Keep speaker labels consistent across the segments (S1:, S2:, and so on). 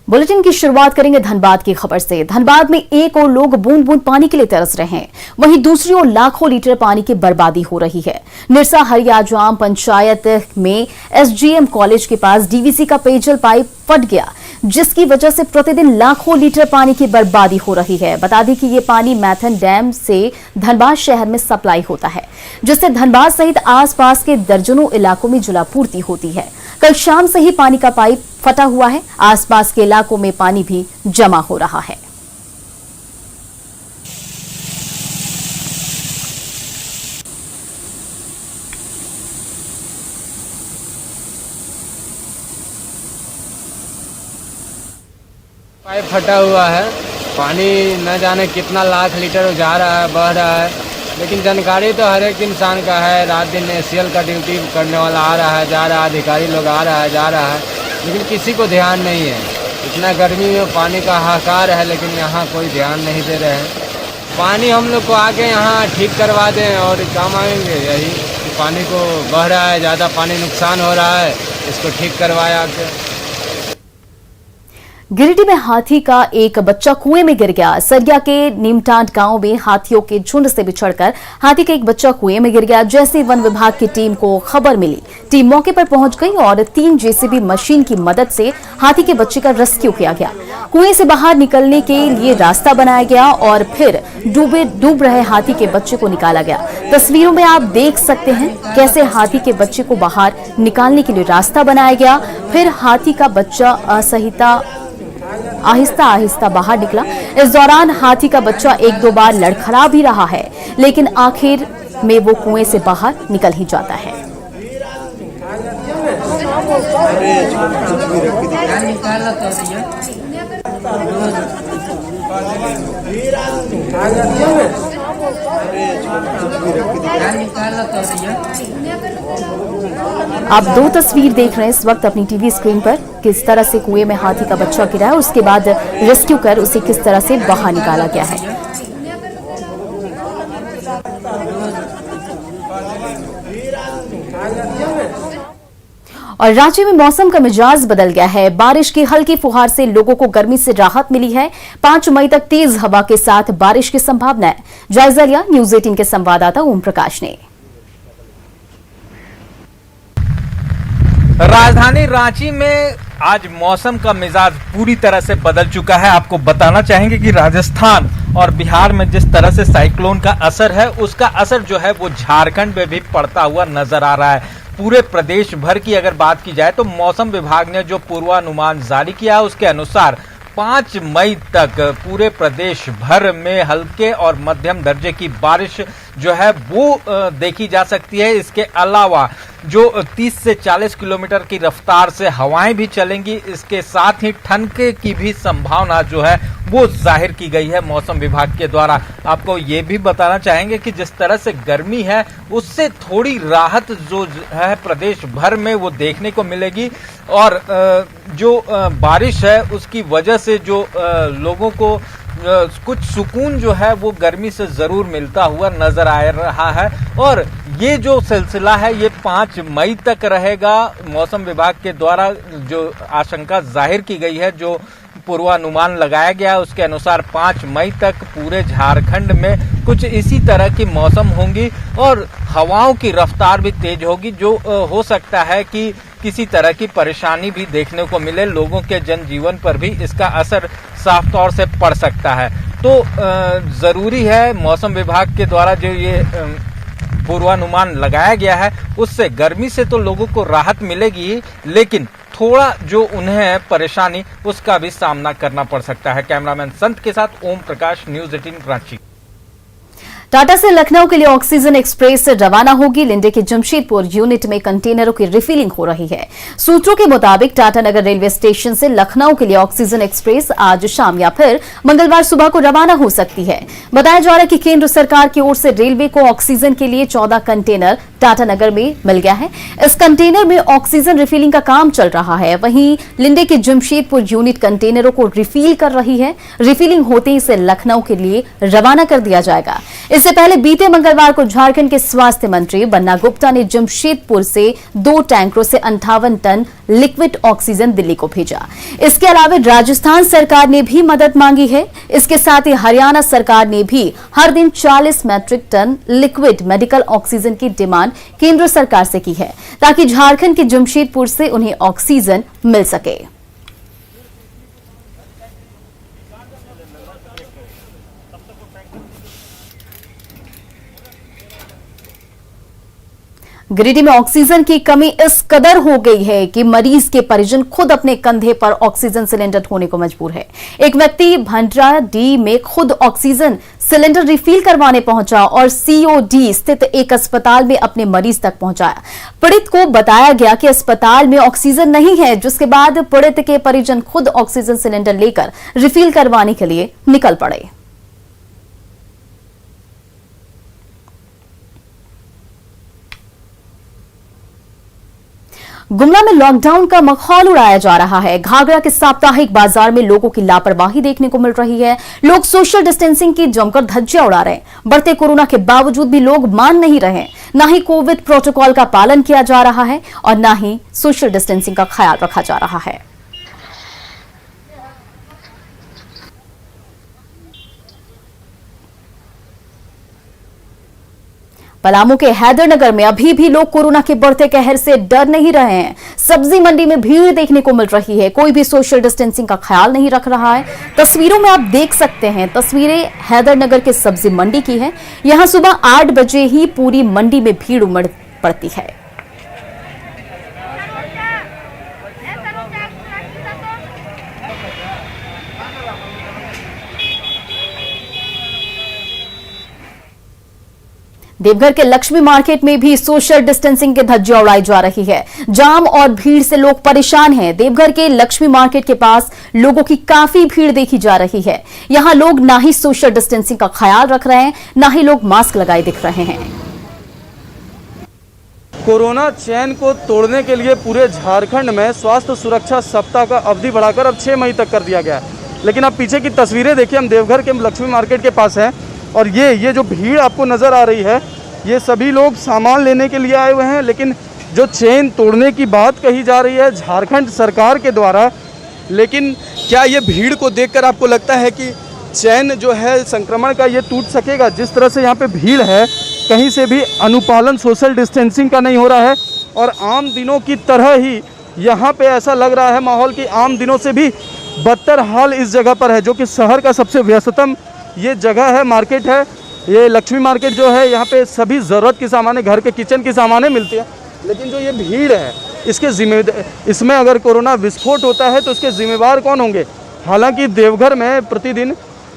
S1: Bulletin की शुरुआत करेंगे धनबाद की खबर से। धनबाद में एक और लोग बूंद बूंद पानी के लिए तरस रहे हैं, वहीं दूसरी ओर लाखों लीटर पानी की बर्बादी हो रही है। निरसा हरियाजाम पंचायत में एसजीएम कॉलेज के पास डीवीसी का पेयजल पाइप फट गया, जिसकी वजह से प्रतिदिन लाखों लीटर पानी की बर्बादी हो रही है। बता दें कि ये पानी मैथन डैम से धनबाद शहर में सप्लाई होता है, जिससे धनबाद सहित आसपास के दर्जनों इलाकों में जलापूर्ति होती है। कल शाम से ही पानी का पाइप फटा हुआ है, आसपास के इलाकों में पानी भी जमा हो रहा है।
S2: पाइप फटा हुआ है, पानी न जाने कितना लाख लीटर जा रहा है, बह रहा है, लेकिन जानकारी तो हर एक इंसान का है। रात दिन एसीएल का ड्यूटी करने वाला आ रहा है, जा रहा है, अधिकारी लोग आ रहा है, जा रहा है, लेकिन किसी को ध्यान नहीं है। इतना गर्मी में पानी का हाहाकार है, लेकिन यहाँ कोई ध्यान नहीं दे रहे हैं। पानी हम लोग को आके यहाँ ठीक करवा दें और काम आएंगे। यही कि पानी को बह रहा है, ज़्यादा पानी नुकसान हो रहा है, इसको ठीक करवाया आके।
S1: गिरिडीह में हाथी का एक बच्चा कुएं में गिर गया। सरिया के नीमटांड गांव में हाथियों के झुंड से बिछड़कर हाथी का एक बच्चा कुएं में गिर गया। जैसे वन विभाग की टीम को खबर मिली, टीम मौके पर पहुंच गई और 3 जेसीबी मशीन की मदद से हाथी के बच्चे का रेस्क्यू किया गया। कुएं से बाहर निकलने के लिए रास्ता बनाया गया और फिर डूब रहे हाथी के बच्चे को निकाला गया। तस्वीरों में आप देख सकते हैं कैसे हाथी के बच्चे को बाहर निकालने के लिए रास्ता बनाया गया, फिर हाथी का बच्चा आहिस्ता आहिस्ता बाहर निकला। इस दौरान हाथी का बच्चा 1-2 बार लड़खड़ा भी रहा है, लेकिन आखिर में वो कुएं से बाहर निकल ही जाता है। आप 2 तस्वीर देख रहे हैं इस वक्त अपनी टीवी स्क्रीन पर, किस तरह से कुएं में हाथी का बच्चा गिरा है, उसके बाद रेस्क्यू कर उसे किस तरह से बाहर निकाला गया है। और राज्य में मौसम का मिजाज बदल गया है। बारिश की हल्की फुहार से लोगों को गर्मी से राहत मिली है। 5 मई तक तेज हवा के साथ बारिश की संभावना है। जायजा लिया न्यूज 18 के संवाददाता ओम प्रकाश ने।
S3: राजधानी रांची में आज मौसम का मिजाज पूरी तरह से बदल चुका है। आपको बताना चाहेंगे कि राजस्थान और बिहार में जिस तरह से साइक्लोन का असर है, उसका असर जो है वो झारखंड में भी पड़ता हुआ नजर आ रहा है। पूरे प्रदेश भर की अगर बात की जाए तो मौसम विभाग ने जो पूर्वानुमान जारी किया, उसके अनुसार 5 मई तक पूरे प्रदेश भर में हल्के और मध्यम दर्जे की बारिश जो है वो देखी जा सकती है। इसके अलावा जो 30 से 40 किलोमीटर की रफ्तार से हवाएं भी चलेंगी, इसके साथ ही ठनके की भी संभावना जो है वो जाहिर की गई है मौसम विभाग के द्वारा। आपको ये भी बताना चाहेंगे कि जिस तरह से गर्मी है, उससे थोड़ी राहत जो है प्रदेश भर में वो देखने को मिलेगी। और जो बारिश है उसकी वजह से जो लोगों को कुछ सुकून जो है वो गर्मी से जरूर मिलता हुआ नजर आ रहा है। और ये जो सिलसिला है ये 5 मई तक रहेगा। मौसम विभाग के द्वारा जो आशंका जाहिर की गई है, जो पूर्वानुमान लगाया गया, उसके अनुसार 5 मई तक पूरे झारखंड में कुछ इसी तरह की मौसम होंगी और हवाओं की रफ्तार भी तेज होगी, जो हो सकता है कि किसी तरह की परेशानी भी देखने को मिले। लोगों के जनजीवन पर भी इसका असर साफ तौर से पड़ सकता है। तो जरूरी है मौसम विभाग के द्वारा जो ये पूर्वानुमान लगाया गया है, उससे गर्मी से तो लोगों को राहत मिलेगी, लेकिन थोड़ा जो उन्हें परेशानी उसका भी सामना करना पड़ सकता है। कैमरामैन संत के साथ ओम प्रकाश, न्यूज 18 रांची।
S1: टाटा से लखनऊ के लिए ऑक्सीजन एक्सप्रेस रवाना होगी। लिंडे के जमशेदपुर यूनिट में कंटेनरों की रिफिलिंग हो रही है। सूत्रों के मुताबिक टाटा नगर रेलवे स्टेशन से लखनऊ के लिए ऑक्सीजन एक्सप्रेस आज शाम या फिर मंगलवार सुबह को रवाना हो सकती है। बताया जा रहा है कि केंद्र सरकार की ओर से रेलवे को ऑक्सीजन के लिए 14 कंटेनर टाटा नगर में मिल गया है। इस कंटेनर में ऑक्सीजन रिफिलिंग का काम चल रहा है। वहीं लिंडे के जमशेदपुर यूनिट कंटेनरों को रिफिल कर रही है। रिफिलिंग होते ही इसे लखनऊ के लिए रवाना कर दिया जाएगा। इससे पहले बीते मंगलवार को झारखंड के स्वास्थ्य मंत्री बन्ना गुप्ता ने जमशेदपुर से 2 टैंकरों से 58 टन लिक्विड ऑक्सीजन दिल्ली को भेजा। इसके अलावा राजस्थान सरकार ने भी मदद मांगी है। इसके साथ ही हरियाणा सरकार ने भी हर दिन 40 metric ton liquid medical oxygen की डिमांड केंद्र सरकार से की है, ताकि झारखंड के जमशेदपुर से उन्हें ऑक्सीजन मिल सके। गिरिडीह में ऑक्सीजन की कमी इस कदर हो गई है कि मरीज के परिजन खुद अपने कंधे पर ऑक्सीजन सिलेंडर ढोने को मजबूर है। एक व्यक्ति भंडारडीह में खुद ऑक्सीजन सिलेंडर रिफिल करवाने पहुंचा और सीओडी स्थित एक अस्पताल में अपने मरीज तक पहुंचाया। पीड़ित को बताया गया कि अस्पताल में ऑक्सीजन नहीं है, जिसके बाद पीड़ित के परिजन खुद ऑक्सीजन सिलेंडर लेकर रिफिल करवाने के लिए निकल पड़े। गुमला में लॉकडाउन का मखौल उड़ाया जा रहा है। घाघरा के साप्ताहिक बाजार में लोगों की लापरवाही देखने को मिल रही है। लोग सोशल डिस्टेंसिंग की जमकर धज्जियां उड़ा रहे हैं। बढ़ते कोरोना के बावजूद भी लोग मान नहीं रहे। न ही कोविड प्रोटोकॉल का पालन किया जा रहा है और न ही सोशल डिस्टेंसिंग का ख्याल रखा जा रहा है। पलामू के हैदरनगर में अभी भी लोग कोरोना के बढ़ते कहर से डर नहीं रहे हैं। सब्जी मंडी में भीड़ देखने को मिल रही है। कोई भी सोशल डिस्टेंसिंग का ख्याल नहीं रख रहा है। तस्वीरों में आप देख सकते हैं, तस्वीरें हैदरनगर के सब्जी मंडी की है। यहां सुबह 8 बजे ही पूरी मंडी में भीड़ उमड़ पड़ती है। देवघर के लक्ष्मी मार्केट में भी सोशल डिस्टेंसिंग के धज्जियां उड़ाई जा रही है। जाम और भीड़ से लोग परेशान हैं। देवघर के लक्ष्मी मार्केट के पास लोगों की काफी भीड़ देखी जा रही है। यहां लोग ना ही सोशल डिस्टेंसिंग का ख्याल रख रहे हैं, ना ही लोग मास्क लगाए दिख रहे हैं।
S4: कोरोना चैन को तोड़ने के लिए पूरे झारखंड में स्वास्थ्य सुरक्षा सप्ताह का अवधि बढ़ाकर अब 6 मई तक कर दिया गया है। लेकिन आप पीछे की तस्वीरें देखिए, हम देवघर के लक्ष्मी मार्केट के पास हैं और ये जो भीड़ आपको नज़र आ रही है, ये सभी लोग सामान लेने के लिए आए हुए हैं। लेकिन जो चेन तोड़ने की बात कही जा रही है झारखंड सरकार के द्वारा, लेकिन क्या ये भीड़ को देखकर आपको लगता है कि चैन जो है संक्रमण का ये टूट सकेगा? जिस तरह से यहाँ पे भीड़ है, कहीं से भी अनुपालन सोशल डिस्टेंसिंग का नहीं हो रहा है और आम दिनों की तरह ही यहाँ पे ऐसा लग रहा है माहौल कि आम दिनों से भी बदतर हाल इस जगह पर है, जो कि शहर का सबसे व्यस्ततम ये जगह है, मार्केट है। ये लक्ष्मी मार्केट जो है, यहाँ पे सभी ज़रूरत की सामानें, घर के किचन की सामानें मिलती हैं। लेकिन जो ये भीड़ है, इसमें अगर कोरोना विस्फोट होता है तो इसके जिम्मेवार कौन होंगे? हालांकि देवघर में प्रतिदिन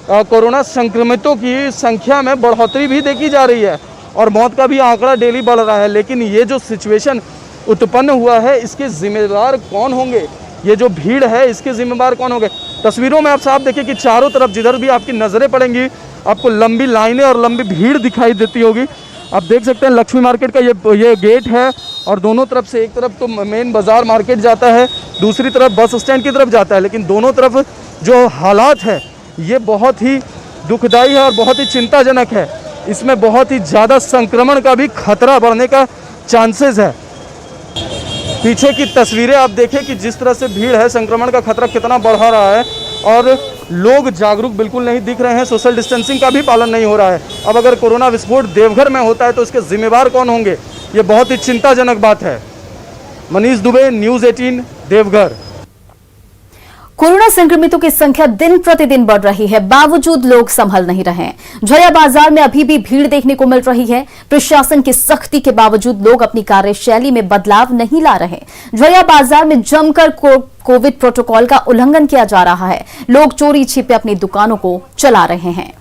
S4: कोरोना संक्रमितों की संख्या में बढ़ोतरी भी देखी जा रही है और मौत का भी आंकड़ा डेली बढ़ रहा है। लेकिन ये जो सिचुएशन उत्पन्न हुआ है, इसके जिम्मेदार कौन होंगे? ये जो भीड़ है, इसके जिम्मेदार कौन होंगे? तस्वीरों में आप साफ देखिए कि चारों तरफ जिधर भी आपकी नज़रें पड़ेंगी, आपको लंबी लाइनें और लंबी भीड़ दिखाई देती होगी। आप देख सकते हैं लक्ष्मी मार्केट का ये गेट है और दोनों तरफ से, एक तरफ तो मेन बाज़ार मार्केट जाता है, दूसरी तरफ बस स्टैंड की तरफ जाता है। लेकिन दोनों तरफ जो हालात है, ये बहुत ही दुखदाई है और बहुत ही चिंताजनक है। इसमें बहुत ही ज़्यादा संक्रमण का भी खतरा बढ़ने का चांसेस है। पीछे की तस्वीरें आप देखें कि जिस तरह से भीड़ है, संक्रमण का खतरा कितना बढ़ रहा है और लोग जागरूक बिल्कुल नहीं दिख रहे हैं। सोशल डिस्टेंसिंग का भी पालन नहीं हो रहा है। अब अगर कोरोना विस्फोट देवघर में होता है तो इसके जिम्मेवार कौन होंगे? ये बहुत ही चिंताजनक बात है। मनीष दुबे, न्यूज़ 18, देवघर।
S1: कोरोना संक्रमितों की संख्या दिन प्रतिदिन बढ़ रही है, बावजूद लोग संभल नहीं रहे हैं। झरिया बाजार में अभी भी भीड़ देखने को मिल रही है। प्रशासन की सख्ती के बावजूद लोग अपनी कार्यशैली में बदलाव नहीं ला रहे। झरिया बाजार में जमकर कोविड प्रोटोकॉल का उल्लंघन किया जा रहा है। लोग चोरी छिपे अपनी दुकानों को चला रहे हैं।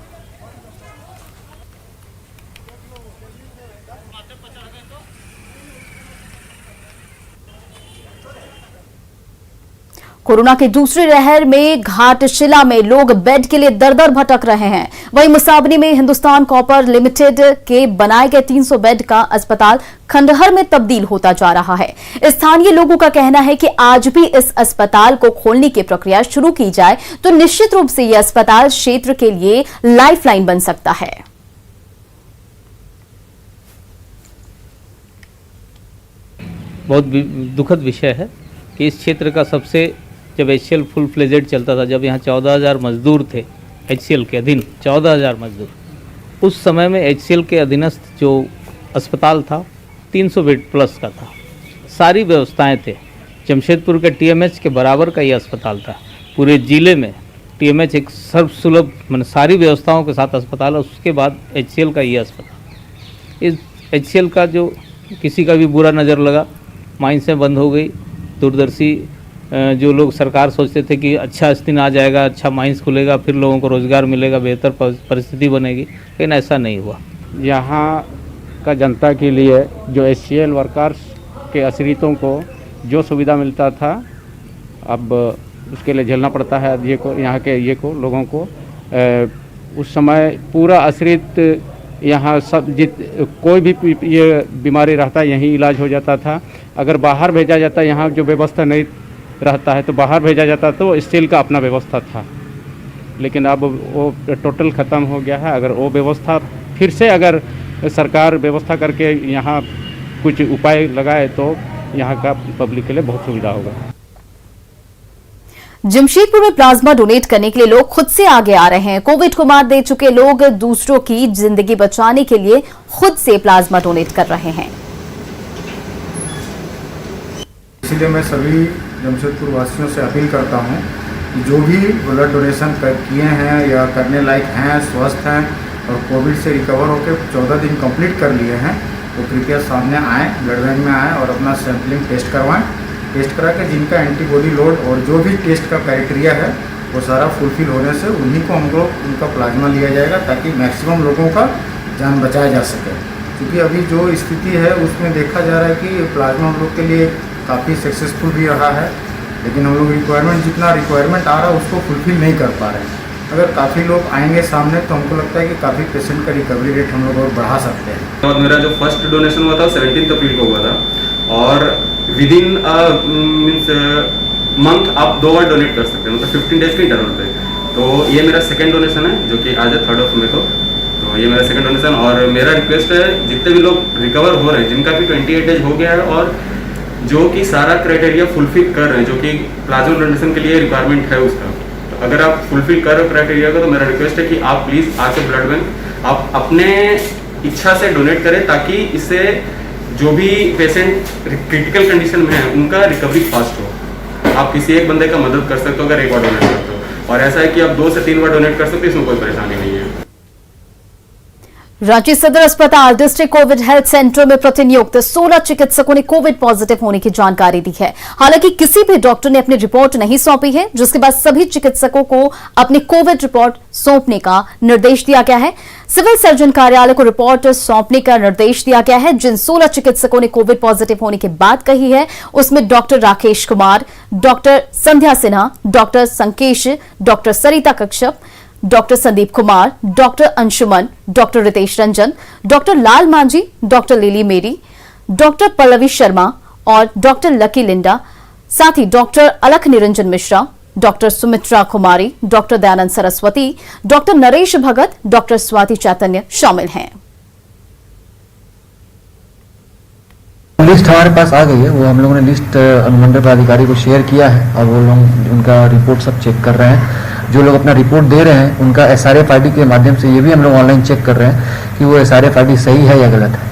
S1: कोरोना की दूसरी लहर में घाटशिला में लोग बेड के लिए दर-दर भटक रहे हैं। वहीं मुसाबनी में हिंदुस्तान कॉपर लिमिटेड के बनाए गए 300 बेड का अस्पताल खंडहर में तब्दील होता जा रहा है। स्थानीय लोगों का कहना है कि आज भी इस अस्पताल को खोलने की प्रक्रिया शुरू की जाए तो निश्चित रूप से यह अस्पताल क्षेत्र के लिए लाइफलाइन बन सकता है।
S5: बहुत दुखद विषय है कि इस क्षेत्र का सबसे, जब HCL फुल फ्लेजेड चलता था, जब यहाँ 14,000 मजदूर थे HCL के अधीन, 14,000 मजदूर, उस समय में HCL के अधीनस्थ जो अस्पताल था 300 बेड प्लस का था, सारी व्यवस्थाएं थे। जमशेदपुर के TMH के बराबर का ये अस्पताल था। पूरे ज़िले में TMH एक सर्वसुलभ, मतलब सारी व्यवस्थाओं के साथ अस्पताल है। उसके बाद HCL का ये अस्पताल, इस HCL का जो किसी का भी बुरा नज़र लगा, माइंसें बंद हो गई। दूरदर्शी जो लोग, सरकार सोचते थे कि अच्छा दिन आ जाएगा, अच्छा माइंस खुलेगा, फिर लोगों को रोज़गार मिलेगा, बेहतर परिस्थिति बनेगी, लेकिन ऐसा नहीं हुआ।
S6: यहाँ का जनता के लिए जो HCL वर्कर्स के आश्रितों को जो सुविधा मिलता था, अब उसके लिए झेलना पड़ता है ये को, यहाँ के ये को लोगों को। उस समय पूरा आश्रित यहाँ सब कोई भी ये बीमारी रहता यहीं इलाज हो जाता था। अगर बाहर भेजा जाता, यहाँ जो व्यवस्था नहीं रहता है तो बाहर भेजा जाता, तो HCL का अपना व्यवस्था था, लेकिन अब वो टोटल ख़त्म हो गया है। अगर वो व्यवस्था फिर से अगर सरकार व्यवस्था करके यहाँ कुछ उपाय लगाए तो यहाँ का पब्लिक के लिए बहुत सुविधा होगा।
S1: जमशेदपुर में प्लाज्मा डोनेट करने के लिए लोग खुद से आगे आ रहे हैं। कोविड को मात दे चुके लोग दूसरों की जिंदगी बचाने के लिए खुद से प्लाज्मा डोनेट कर रहे हैं।
S7: इसलिए मैं सभी जमशेदपुर वासियों से अपील करता हूं कि जो भी ब्लड डोनेशन किए हैं या करने लायक हैं, स्वस्थ हैं और कोविड से रिकवर होकर 14 दिन कंप्लीट कर लिए हैं, तो कृपया सामने आएँ, ब्लड बैंक में आएँ और अपना सैंपलिंग टेस्ट करवाएं। टेस्ट करा के जिनका एंटीबॉडी लोड और जो भी टेस्ट का क्राइटेरिया है वो सारा फुलफिल होने से उन्हीं को हम लोग उनका प्लाज्मा लिया जाएगा, ताकि मैक्सिमम लोगों का जान बचाया जा सके। क्योंकि अभी जो स्थिति है उसमें देखा जा रहा है कि प्लाज्मा हम लोग के लिए काफ़ी सक्सेसफुल भी रहा है, लेकिन हम लोग जितना रिक्वायरमेंट आ रहा है उसको फुलफिल नहीं कर पा रहे हैं। अगर काफ़ी लोग आएंगे सामने तो हमको लगता है कि काफ़ी पेशेंट का रिकवरी रेट हम लोग और बढ़ा सकते हैं।
S8: और मेरा जो फर्स्ट डोनेशन हुआ था 17 अप्रैल को हुआ था, और विद इन मीन्स मंथ आप 2 बार डोनेट कर सकते हैं, मतलब 15 डेज के इंटरवल पे। तो ये मेरा सेकंड डोनेशन है, जो कि आज है 3 मई को। तो ये मेरा सेकंड डोनेशन, और मेरा रिक्वेस्ट है जितने भी लोग रिकवर हो रहे हैं, जिनका भी 28 एज हो गया है और जो कि सारा क्राइटेरिया फुलफिल कर रहे हैं, जो कि प्लाज्मा डोनेशन के लिए रिक्वायरमेंट है उसका, तो अगर आप फुलफिल कर रहे हो क्राइटेरिया को, तो मेरा रिक्वेस्ट है कि आप प्लीज़ आके ब्लड बैंक आप अपने इच्छा से डोनेट करें, ताकि इससे जो भी पेशेंट क्रिटिकल कंडीशन में है उनका रिकवरी फास्ट हो। आप किसी एक बंदे का मदद कर सकते हो अगर एक बार डोनेट करते हो, और ऐसा है कि आप 2 से 3 बार डोनेट कर सकते हो, इसमें कोई परेशानी नहीं है।
S1: रांची सदर अस्पताल डिस्ट्रिक्ट कोविड हेल्थ सेंटर में प्रतिनियुक्त 16 चिकित्सकों ने कोविड पॉजिटिव होने की जानकारी दी है। हालांकि किसी भी डॉक्टर ने अपनी रिपोर्ट नहीं सौंपी है, जिसके बाद सभी चिकित्सकों को अपनी कोविड रिपोर्ट सौंपने का निर्देश दिया गया है। सिविल सर्जन कार्यालय को रिपोर्ट सौंपने का निर्देश दिया गया है। जिन 16 चिकित्सकों ने कोविड पॉजिटिव होने की बात कही है उसमें doctor Rakesh Kumar, doctor Sandhya Sinha, doctor Sankesh, doctor Sarita Kashyap, doctor Sandeep Kumar, doctor Anshuman, doctor Ritesh Ranjan, doctor Lal Manjhi, doctor Lily Mary, doctor Pallavi Sharma और डॉक्टर लकी लिंडा, साथ ही doctor Alakh Niranjan Mishra, doctor Sumitra Kumari, doctor Dayanand Saraswati, doctor Naresh Bhagat, doctor Swati Chaitanya शामिल हैं।
S9: लिस्ट हमारे पास आ गई है, वो हम लोगों ने लिस्ट अनुमंडल पदाधिकारी को शेयर किया है और वो लोग उनका रिपोर्ट सब चेक कर रहे हैं। जो लोग अपना रिपोर्ट दे रहे हैं उनका SRF-ID के माध्यम से ये भी हम लोग ऑनलाइन चेक कर रहे हैं कि वो SRF-ID सही है या गलत है।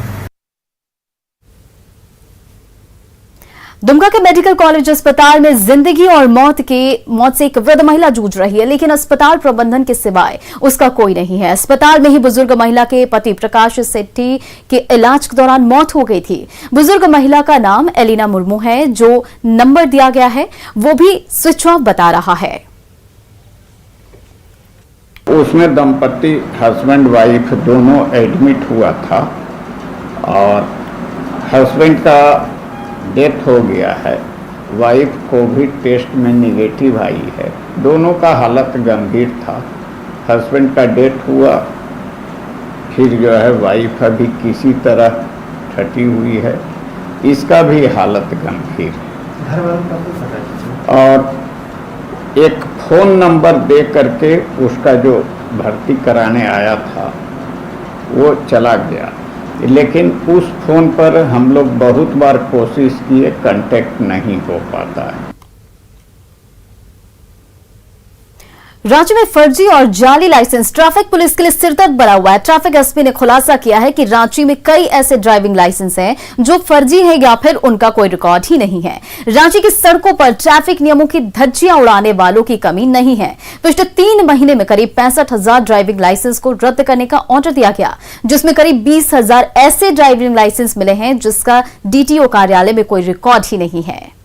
S1: दुमका के मेडिकल कॉलेज अस्पताल में जिंदगी और मौत से एक वृद्ध महिला जूझ रही है, लेकिन अस्पताल प्रबंधन के सिवाय उसका कोई नहीं है। अस्पताल में ही बुजुर्ग महिला के पति प्रकाश सेट्टी के इलाज के दौरान मौत हो गई थी। बुजुर्ग महिला का नाम एलिना मुर्मू है। जो नंबर दिया गया है वो भी स्विच ऑफ बता रहा है।
S10: उसमें दंपति हस्बैंड वाइफ दोनों एडमिट हुआ था और हस्बैंड का डेथ हो गया है। वाइफ कोविड टेस्ट में निगेटिव आई है। दोनों का हालत गंभीर था। हस्बैंड का डेथ हुआ, फिर जो है वाइफ अभी किसी तरह छटी हुई है, इसका भी हालत गंभीर। घर वालों का और एक फ़ोन नंबर दे करके उसका जो भर्ती कराने आया था वो चला गया। लेकिन उस फ़ोन पर हम लोग बहुत बार कोशिश किए, कांटेक्ट नहीं हो पाता है।
S1: राज्य में फर्जी और जाली लाइसेंस ट्रैफिक पुलिस के लिए सिरदर्द बना हुआ है। ट्रैफिक एसपी ने खुलासा किया है कि रांची में कई ऐसे ड्राइविंग लाइसेंस हैं जो फर्जी हैं या फिर उनका कोई रिकॉर्ड ही नहीं है। रांची की सड़कों पर ट्रैफिक नियमों की धज्जियां उड़ाने वालों की कमी नहीं है। पिछले 3 महीने में करीब 65,000 ड्राइविंग लाइसेंस को रद्द करने का ऑर्डर दिया गया, जिसमें करीब 20,000 ऐसे ड्राइविंग लाइसेंस मिले हैं जिसका डीटीओ कार्यालय में कोई रिकॉर्ड ही नहीं है।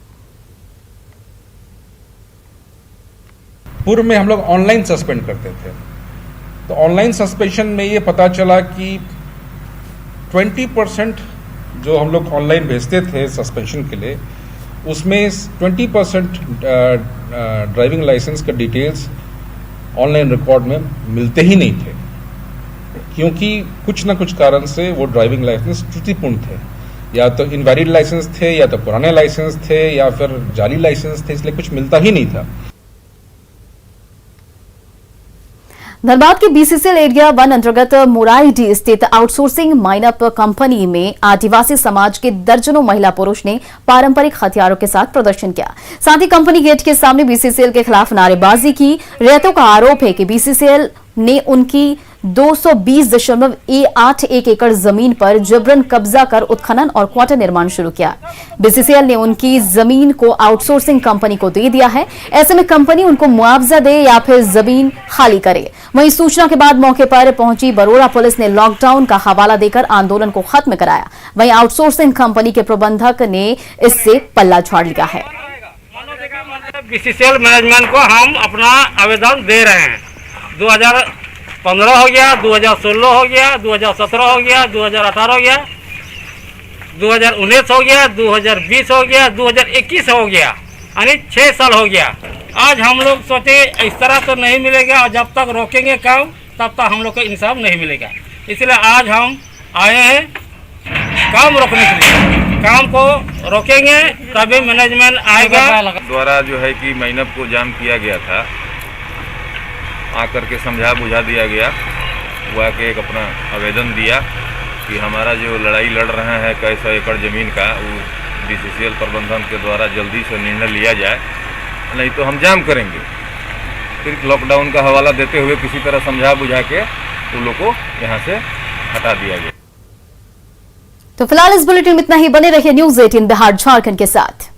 S11: पूर्व में हम लोग ऑनलाइन सस्पेंड करते थे, तो ऑनलाइन सस्पेंशन में ये पता चला कि 20% जो हम लोग ऑनलाइन भेजते थे सस्पेंशन के लिए, उसमें 20% ड्राइविंग लाइसेंस के डिटेल्स ऑनलाइन रिकॉर्ड में मिलते ही नहीं थे, क्योंकि कुछ न कुछ कारण से वो ड्राइविंग लाइसेंस त्रुटिपूर्ण थे, या तो इनवैलिड लाइसेंस थे, या तो पुराने लाइसेंस थे, या फिर जाली लाइसेंस थे, इसलिए कुछ मिलता ही नहीं था।
S1: धनबाद के बीसीसीएल एरिया 1 अंतर्गत मोराईडीह स्थित आउटसोर्सिंग माइनअप कंपनी में आदिवासी समाज के दर्जनों महिला पुरुष ने पारंपरिक हथियारों के साथ प्रदर्शन किया। साथ ही कंपनी गेट के सामने बीसीसीएल के खिलाफ नारेबाजी की। रेतों का आरोप है कि बीसीसीएल ने उनकी 220.8 एकड़ जमीन पर जबरन कब्जा कर उत्खनन और क्वार्टर निर्माण शुरू किया। बीसीसीएल ने उनकी जमीन को आउटसोर्सिंग कंपनी को दे दिया है। ऐसे में कंपनी उनको मुआवजा दे या फिर जमीन खाली करे। वहीं सूचना के बाद मौके पर पहुंची बरोड़ा पुलिस ने लॉकडाउन का हवाला देकर आंदोलन को खत्म कराया। वहीं आउटसोर्सिंग कंपनी के प्रबंधक ने इससे पल्ला झाड़ लिया है।
S12: बीसीसीएल मैनेजमेंट को हम अपना आवेदन दे रहे हैं। 2015 हो गया, 2016 हो गया, 2017 हो गया, 2018 हो गया, 2019 हो गया, 2020 हो गया, 2021 हो गया, यानी 6 साल हो गया। आज हम लोग सोचे इस तरह तो नहीं मिलेगा, और जब तक रोकेंगे काम तब तक हम लोग को इंसाफ नहीं मिलेगा। इसलिए आज हम आए हैं काम रोकने के लिए। काम को रोकेंगे तभी मैनेजमेंट आएगा।
S13: द्वारा जो है कि माइनअप को जाम किया गया था, आकर के समझा बुझा दिया गया, वो आके एक अपना आवेदन दिया कि हमारा जो लड़ाई लड़ रहे हैं कई 100 एकड़ ज़मीन का, वो बीसीसीएल प्रबंधन के द्वारा जल्दी से निर्णय लिया जाए, नहीं तो हम जाम करेंगे। फिर लॉकडाउन का हवाला देते हुए किसी तरह समझा बुझा के उन लोग को यहाँ से हटा दिया गया।
S1: तो फिलहाल इस बुलेटिन में इतना ही। बने रहिए न्यूज़ 18 बिहार झारखंड के साथ।